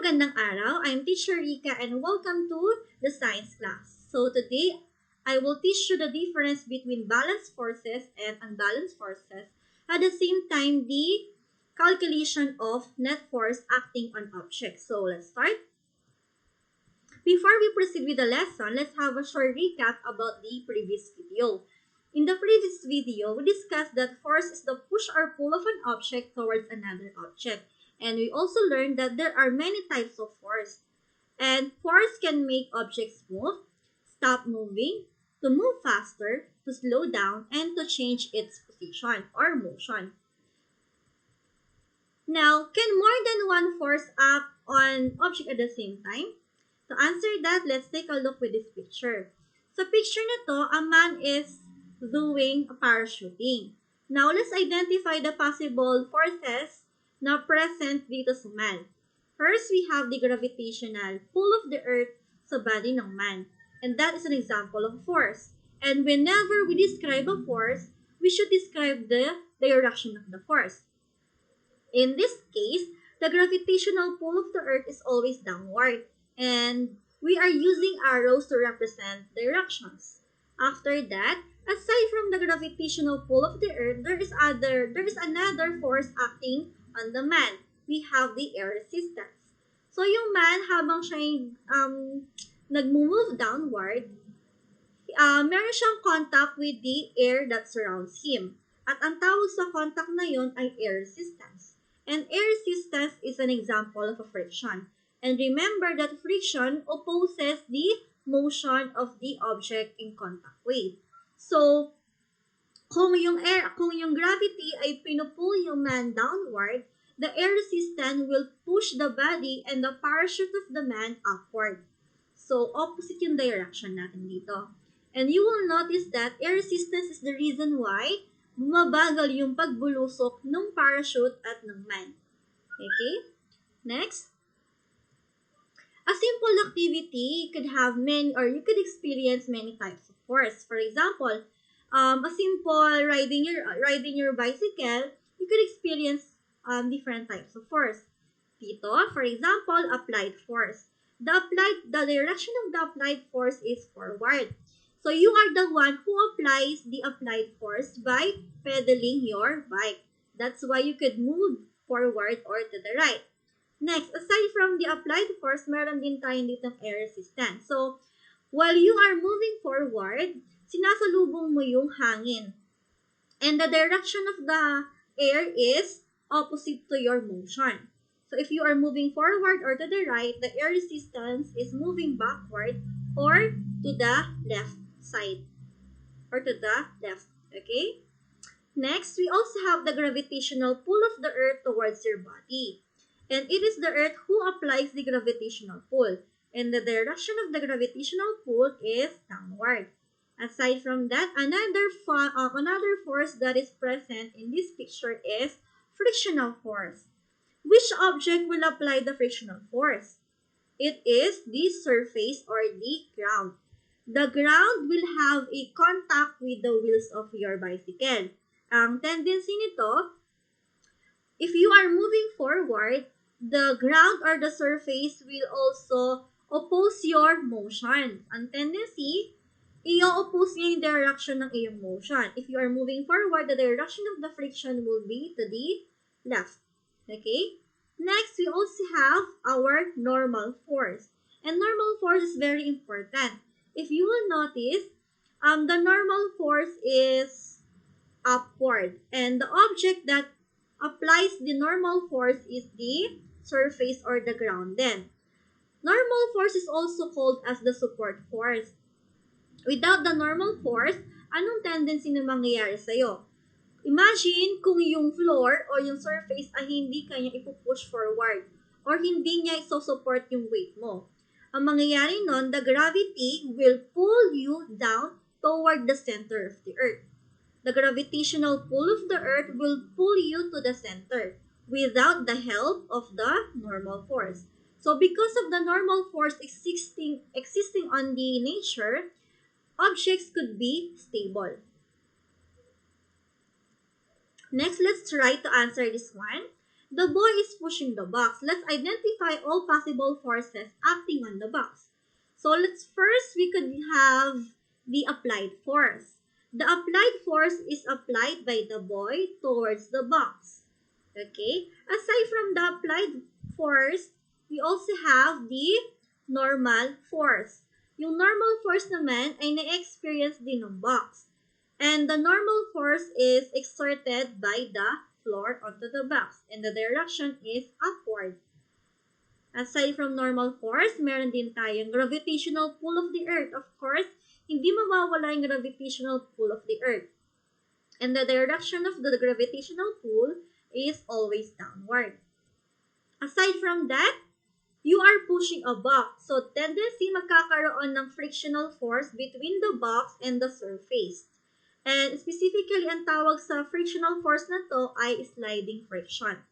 magandang araw. I'm Teacher Rika and welcome to the science class. So today, I will teach you the difference between balanced forces and unbalanced forces. At the same time, the calculation of net force acting on objects. So let's start. Before we proceed with the lesson, let's have a short recap about the previous video. In the previous video, we discussed that force is the push or pull of an object towards another object. And we also learned that there are many types of force. And force can make objects move, stop moving, to move faster, to slow down, and to change its position or motion. Now, can more than one force act on object at the same time? To answer that, let's take a look with this picture. Sa picture na to, a man is doing parachuting. Now, let's identify the possible forces na present dito sa man. First, we have the gravitational pull of the earth sa body ng man. And that is an example of force. And whenever we describe a force, we should describe the direction of the force. In this case, the gravitational pull of the earth is always downward. And we are using arrows to represent directions. After that, aside from the gravitational pull of the earth, there is another force acting on the man. We have the air resistance. So yung man, habang siya nag-move downward, meron siyang contact with the air that surrounds him. At ang tawag sa contact na yon ay air resistance. And air resistance is an example of a friction. And remember that friction opposes the motion of the object in contact with. So, kung yung gravity ay pinupull yung man downward, the air resistance will push the body and the parachute of the man upward. So, opposite yung direction natin dito. And you will notice that air resistance is the reason why bumabagal yung pagbulusok ng parachute at ng man. Okay? Next. A simple activity could have you could experience many types of force. For example, a simple riding your bicycle, you could experience different types of force. Dito, for example, applied force. The direction of the applied force is forward. So you are the one who applies the applied force by pedaling your bike. That's why you could move forward or to the right. Next, aside from the applied force, meron din tayong ditong air resistance. So, while you are moving forward, sinasalubong mo yung hangin. And the direction of the air is opposite to your motion. So, if you are moving forward or to the right, the air resistance is moving backward or to the left side. Or to the left. Okay? Next, we also have the gravitational pull of the earth towards your body. And it is the earth who applies the gravitational pull. And the direction of the gravitational pull is downward. Aside from that, another force that is present in this picture is frictional force. Which object will apply the frictional force? It is the surface or the ground. The ground will have a contact with the wheels of your bicycle. Ang tendency nito, if you are moving forward, the ground or the surface will also oppose your motion. Ang tendency, i-oppose niya yung direction ng iyong motion. If you are moving forward, the direction of the friction will be to the left. Okay? Next, we also have our normal force. And normal force is very important. If you will notice, the normal force is upward. And the object that applies the normal force is the surface or the ground then. Normal force is also called as the support force. Without the normal force, anong tendency na mangyayari sa'yo? Imagine kung yung floor o yung surface ay hindi kanya ipupush forward or hindi niya isosupport yung weight mo. Ang mangyayari nun, the gravity will pull you down toward the center of the earth. The gravitational pull of the earth will pull you to the center without the help of the normal force. So because of the normal force existing on the nature, objects could be stable. Next, let's try to answer this one. The boy is pushing the box. Let's identify all possible forces acting on the box. So we could have the applied force. The applied force is applied by the boy towards the box. Okay? Aside from the applied force, we also have the normal force. Yung normal force naman ay na-experience din ng box. And the normal force is exerted by the floor onto the box. And the direction is upward. Aside from normal force, meron din tayong gravitational pull of the earth. Of course, hindi mawawala yung gravitational pull of the earth. And the direction of the gravitational pull is always downward. Aside from that, you are pushing a box. So, tendency magkakaroon ng frictional force between the box and the surface. And specifically, ang tawag sa frictional force na to ay sliding friction.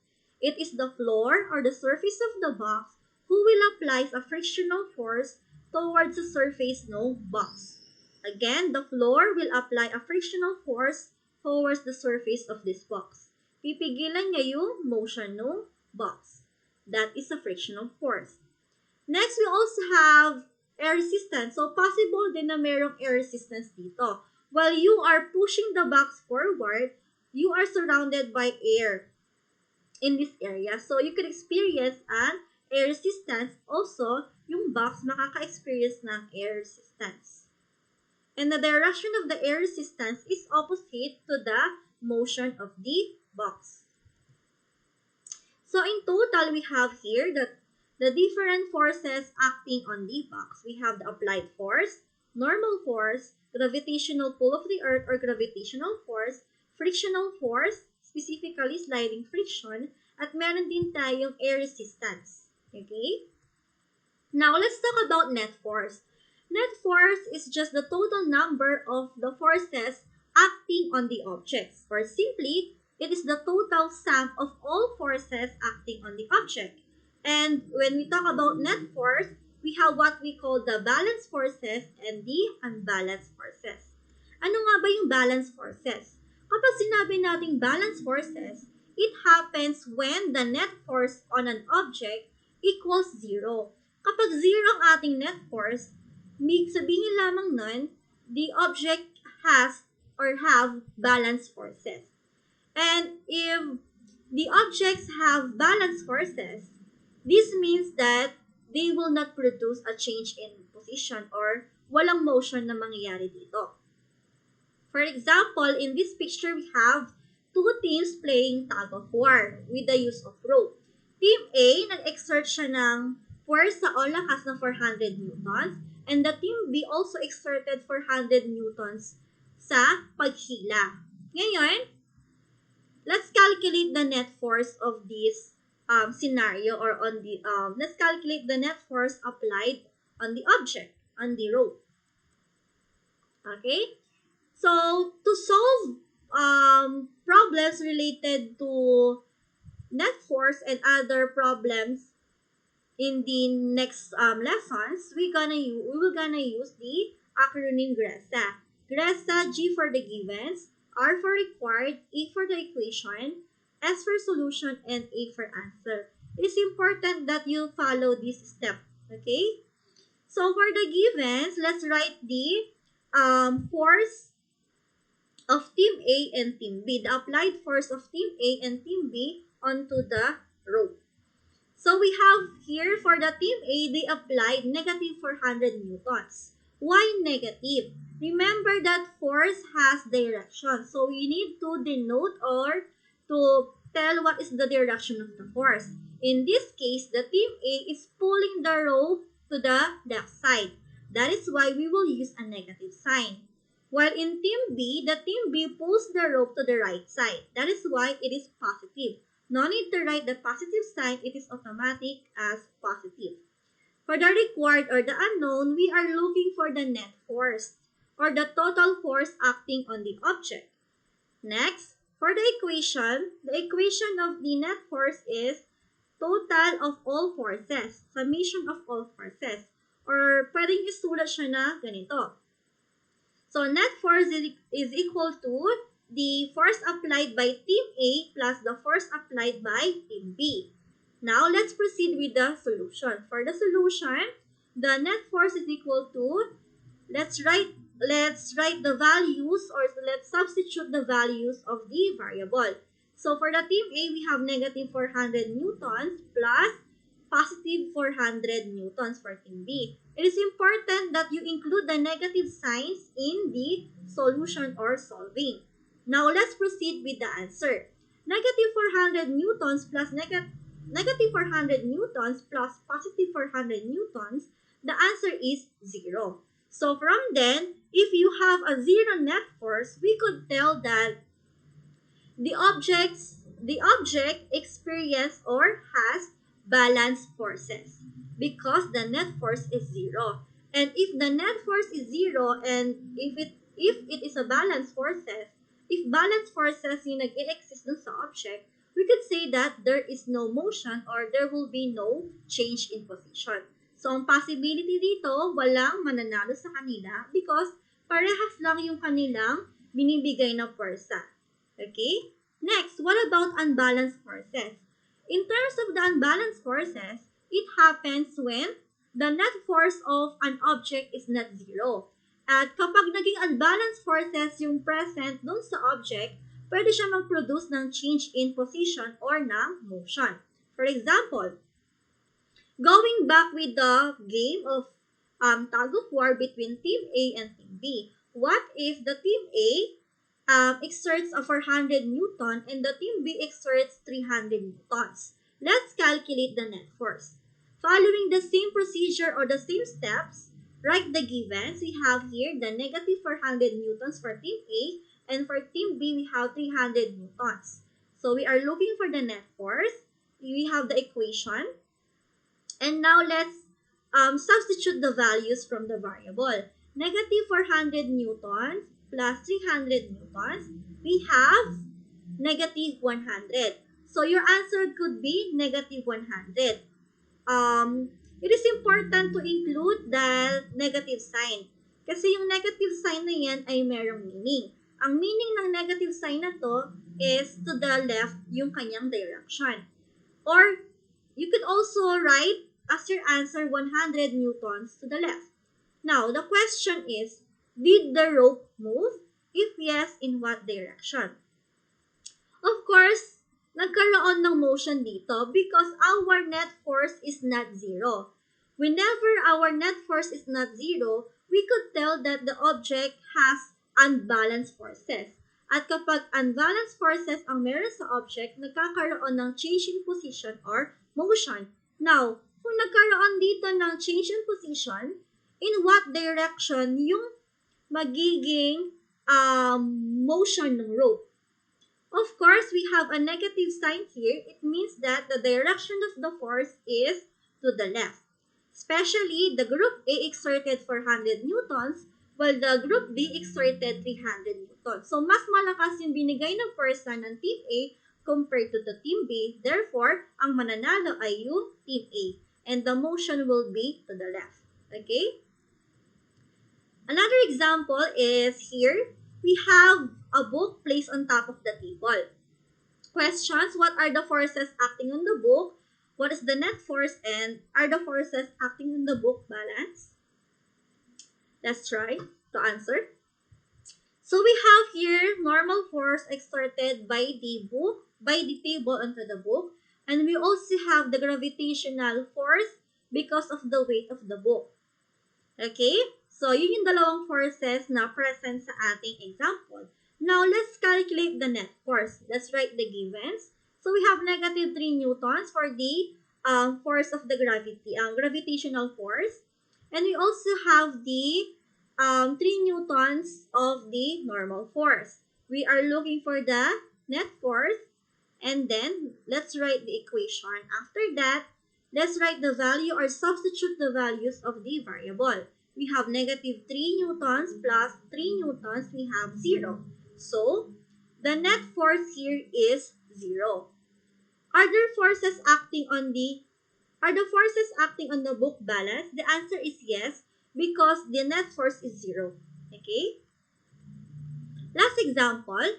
It is the floor or the surface of the box who will apply a frictional force towards the surface ng box. Again, the floor will apply a frictional force towards the surface of this box. Pipigilan niya yung motion ng box. That is a frictional force. Next, we also have air resistance. So, possible din na merong air resistance dito. While you are pushing the box forward, you are surrounded by air in this area. So, you can experience an air resistance. Also, yung box makaka-experience ng air resistance. And the direction of the air resistance is opposite to the motion of the box. So, in total, we have here the different forces acting on the box. We have the applied force, normal force, gravitational pull of the earth or gravitational force, frictional force, specifically sliding friction, at meron din tayong air resistance. Okay? Now, let's talk about net force. Net force is just the total number of the forces acting on the objects. Or simply, it is the total sum of all forces acting on the object. And when we talk about net force, we have what we call the balanced forces and the unbalanced forces. Ano nga ba yung balanced forces? Kapag sinabi nating balanced forces, it happens when the net force on an object equals 0. Kapag 0 ang ating net force, sabihin lamang nun, the object has or have balanced forces. And if the objects have balanced forces, this means that they will not produce a change in position or walang motion na mangyayari dito. For example, in this picture, we have two teams playing tug of war with the use of rope. Team A, nag-exert siya ng force sa lakas ng 400 newtons, and the team B also exerted 400 newtons sa paghila. Ngayon, let's calculate the net force of this scenario or on the let's calculate the net force applied on the object, on the rope. Okay? So, to solve problems related to net force and other problems in the next lessons, we will gonna use the acronym GRESA. GRESA, G for the givens, R for required, E for the equation, S for solution, and A for answer. It is important that you follow this step. Okay? So, for the givens, let's write the force of Team A and Team B. The applied force of Team A and Team B onto the rope. So, we have here for the Team A, they applied negative 400 newtons. Why negative? Remember that force has direction. So, we need to denote or to tell what is the direction of the force. In this case, the Team A is pulling the rope to the left side. That is why we will use a negative sign. While in Team B, the Team B pulls the rope to the right side. That is why it is positive. No need to write the positive sign. It is automatic as positive. For the required or the unknown, we are looking for the net force or the total force acting on the object. Next, for the equation of the net force is total of all forces, summation of all forces. Or pwedeng isulat siya na ganito. So, net force is equal to the force applied by Team A plus the force applied by Team B. Now, let's proceed with the solution. For the solution, the net force is equal to, let's write the values, or let's substitute the values of the variable. So for the Team A, we have negative 400 newtons plus positive 400 newtons for Team B. It is important that you include the negative signs in the solution or solving. Now, let's proceed with the answer. Negative 400 newtons plus negative 400 newtons plus positive 400 newtons, the answer is 0. So from then, if you have a 0 net force, we could tell that the object experience or has balanced forces because the net force is 0. And if the net force is 0 and if it is a balanced forces, if balanced forces yung nag-e-exist dun sa object, we could say that there is no motion or there will be no change in position. So, ang possibility dito, walang mananalo sa kanila because parehas lang yung kanilang binibigay na pwersa. Okay? Next, what about unbalanced forces? In terms of the unbalanced forces, it happens when the net force of an object is not 0. At kapag naging unbalanced forces yung present dun sa object, pwede siya mag-produce ng change in position or ng motion. For example, going back with the game of tug of war between Team A and Team B, what if the Team A exerts a 400 newton and the Team B exerts 300 newtons? Let's calculate the net force. Following the same procedure or the same steps, write the givens. We have here the negative 400 newtons for Team A, and for Team B, we have 300 newtons. So we are looking for the net force. We have the equation. And now let's substitute the values from the variable. Negative 400 newtons plus 300 newtons, we have negative 100. So your answer could be negative 100. It is important to include the negative sign. Kasi yung negative sign na yan ay merong meaning. Ang meaning ng negative sign na to is to the left yung kanyang direction. Or you could also write as your answer 100 newtons to the left. Now, the question is, did the rope move? If yes, in what direction? Of course, nagkaroon ng motion dito because our net force is not 0. Whenever our net force is not 0, we could tell that the object has unbalanced forces. At kapag unbalanced forces ang meron sa object, nagkakaroon ng change in position or motion. Now, kung nagkaroon dito ng change in position, in what direction yung magiging motion ng rope? Of course, we have a negative sign here. It means that the direction of the force is to the left. Especially, the group A exerted 400 newtons while the group B exerted 300 newtons. So, mas malakas yung binigay ng pwersa ng Team A compared to the Team B. Therefore, ang mananalo ay yung Team A. And the motion will be to the left. Okay? Another example is here. We have a book placed on top of the table. Questions, what are the forces acting on the book? What is the net force? And are the forces acting on the book balanced? Let's try to answer. So we have here normal force exerted by the table onto the book. And we also have the gravitational force because of the weight of the book. Okay? So, yun yung dalawang forces na present sa ating example. Now, let's calculate the net force. Let's write the givens. So, we have negative 3 newtons for the force of the gravitational force. And we also have the 3 newtons of the normal force. We are looking for the net force. And then, let's write the equation. After that, let's write the value or substitute the values of the variable. We have negative 3 newtons plus 3 newtons, we have 0. So, the net force here is 0. Are the forces acting on the book balanced? The answer is yes, because the net force is 0. Okay? Last example,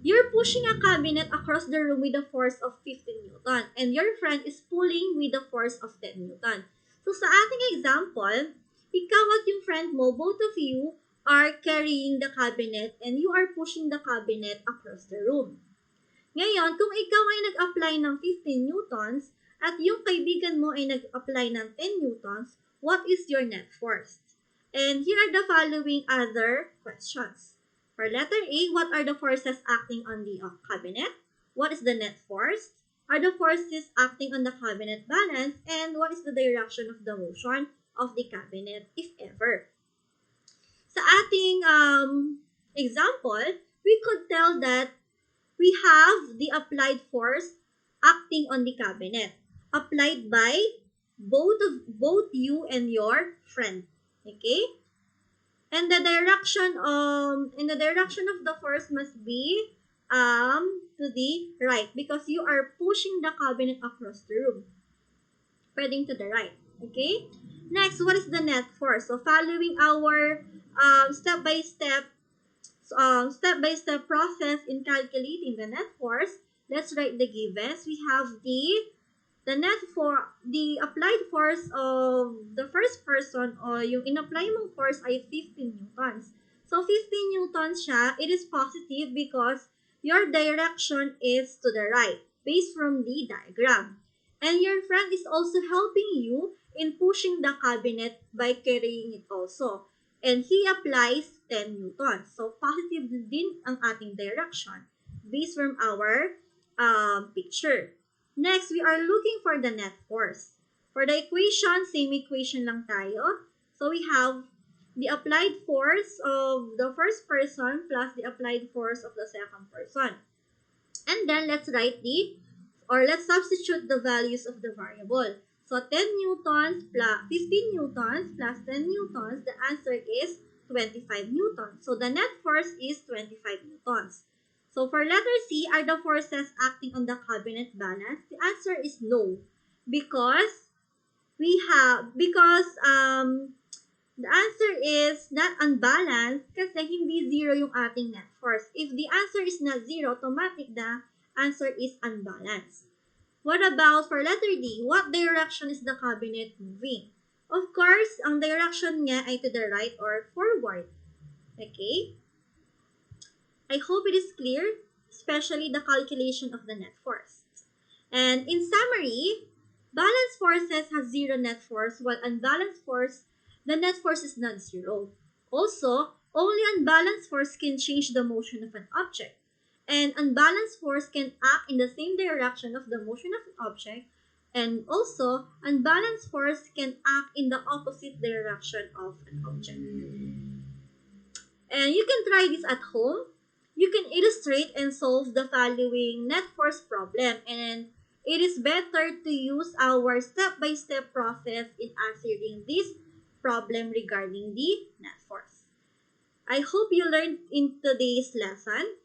You're pushing a cabinet across the room with a force of 15 Newton and your friend is pulling with a force of 10 Newton. So sa ating example, ikaw at yung friend mo, both of you are carrying the cabinet and you are pushing the cabinet across the room. Ngayon, kung ikaw ay nag-apply ng 15 newtons at yung kaibigan mo ay nag-apply ng 10 newtons, what is your net force? And here are the following other questions. For letter A, what are the forces acting on the cabinet? What is the net force? Are the forces acting on the cabinet balanced? And what is the direction of the motion of the cabinet, if ever? Sa ating example, we could tell that we have the applied force acting on the cabinet, applied by both you and your friend. Okay? And the direction of the force must be to the right because you are pushing the cabinet across the room. Pwedeng to the right. Okay? Next, what is the net force? So following our step-by-step process in calculating the net force, let's write the givens. We have the applied force of the first person o yung in-apply mong force ay 15 newtons. So 15 newtons siya, it is positive because your direction is to the right based from the diagram. And your friend is also helping you in pushing the cabinet by carrying it also. And he applies 10 newtons. So positive din ang ating direction based from our picture. Next, we are looking for the net force. For the equation, same equation lang tayo. So we have the applied force of the first person plus the applied force of the second person. And then let's let's substitute the values of the variable. So 10 newtons plus 15 newtons plus 10 newtons, the answer is 25 newtons. So the net force is 25 newtons. So for letter C, are the forces acting on the cabinet balanced? The answer is no, because the answer is not unbalanced kasi hindi zero yung ating net force. If the answer is not zero, automatic the answer is unbalanced. What about for letter D? What direction is the cabinet moving? Of course, ang direction niya ay to the right or forward. Okay? I hope it is clear, especially the calculation of the net force. And in summary, balanced forces have zero net force, while unbalanced force, the net force is not zero. Also, only unbalanced force can change the motion of an object. And unbalanced force can act in the same direction of the motion of an object. And also, unbalanced force can act in the opposite direction of an object. And you can try this at home. You can illustrate and solve the following net force problem. And it is better to use our step-by-step process in answering this problem regarding the net force. I hope you learned in today's lesson.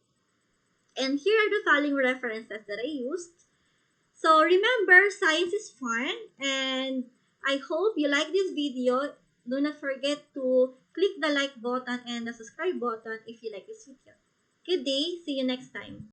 And here are the following references that I used. So remember, science is fun. And I hope you like this video. Do not forget to click the like button and the subscribe button if you like this video. Good day. See you next time.